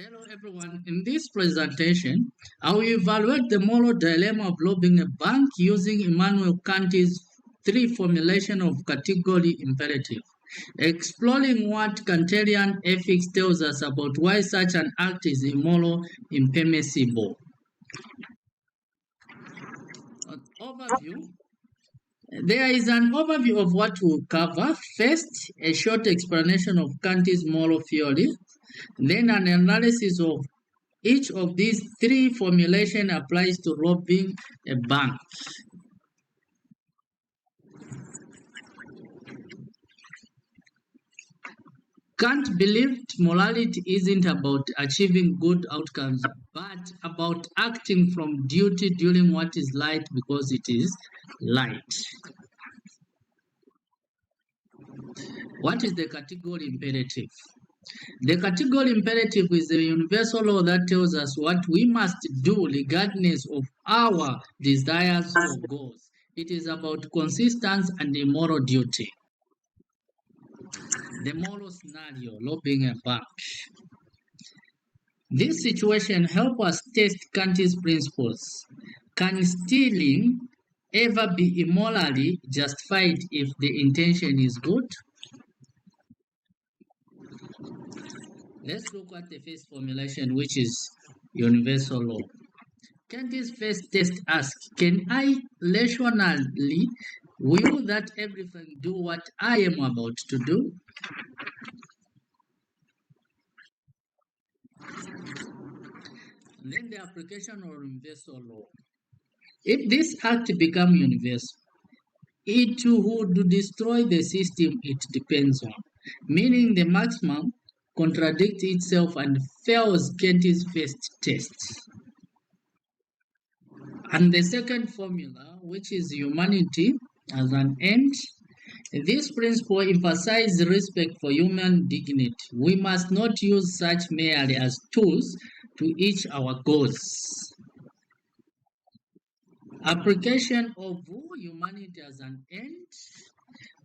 Hello everyone. In this presentation, I will evaluate the moral dilemma of robbing a bank using Immanuel Kant's three formulation of category imperative, exploring what Kantian ethics tells us about why such an act is immoral, impermissible. Overview. There is an overview of what we'll cover. First, a short explanation of Kant's moral theory, then an analysis of each of these three formulations applies to robbing a bank. Kant believed morality isn't about achieving good outcomes, but about acting from duty during what is light because it is light. What is the category imperative? The category imperative is a universal law that tells us what we must do regardless of our desires or goals. It is about consistency and immoral duty. The moral scenario, robbing a bank. This situation helps us test Kant's principles. Can stealing ever be immorally justified if the intention is good? Let's look at the first formulation, which is universal law. Kant's first test asks, can I rationally will that everything do what I am about to do? Then the application of universal law. If this act becomes universal, it would destroy the system it depends on, meaning the maximum contradicts itself and fails Kant's first test. And the second formula, which is humanity as an end, this principle emphasizes respect for human dignity. We must not use such merely as tools to reach our goals. Application of humanity as an end.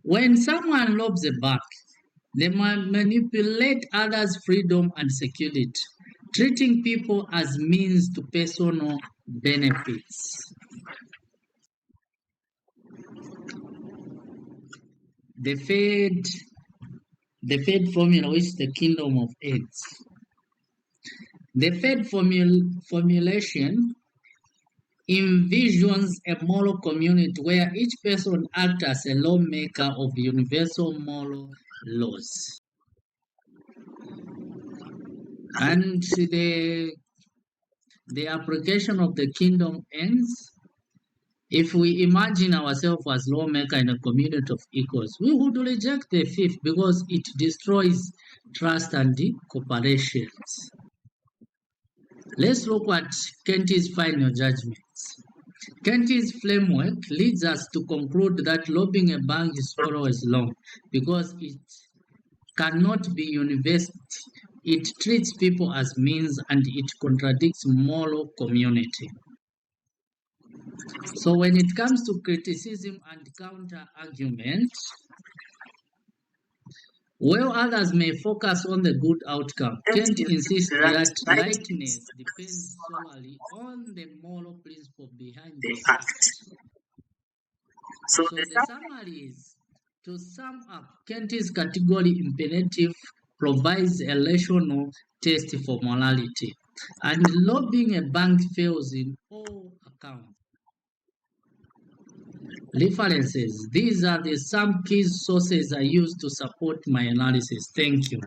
When someone robs a bank, they manipulate others' freedom and security, treating people as means to personal benefits. The third formula, which is the kingdom of ends. The third formulation envisions a moral community where each person acts as a lawmaker of universal moral laws. And the application of the kingdom ends. If we imagine ourselves as lawmaker in a community of equals, we would reject the fifth because it destroys trust and cooperations. Let's look at Kant's final judgments. Kant's framework leads us to conclude that robbing a bank is always wrong because it cannot be universal. It treats people as means and it contradicts moral community. So when it comes to criticism and counter-argument, while others may focus on the good outcome, Kant insists that rightness depends solely on the moral principle behind the act. So the summary is, to sum up, Kant's category imperative provides a rational test for morality, and robbing a bank fails in all accounts. References. These are some key sources I use to support my analysis. Thank you.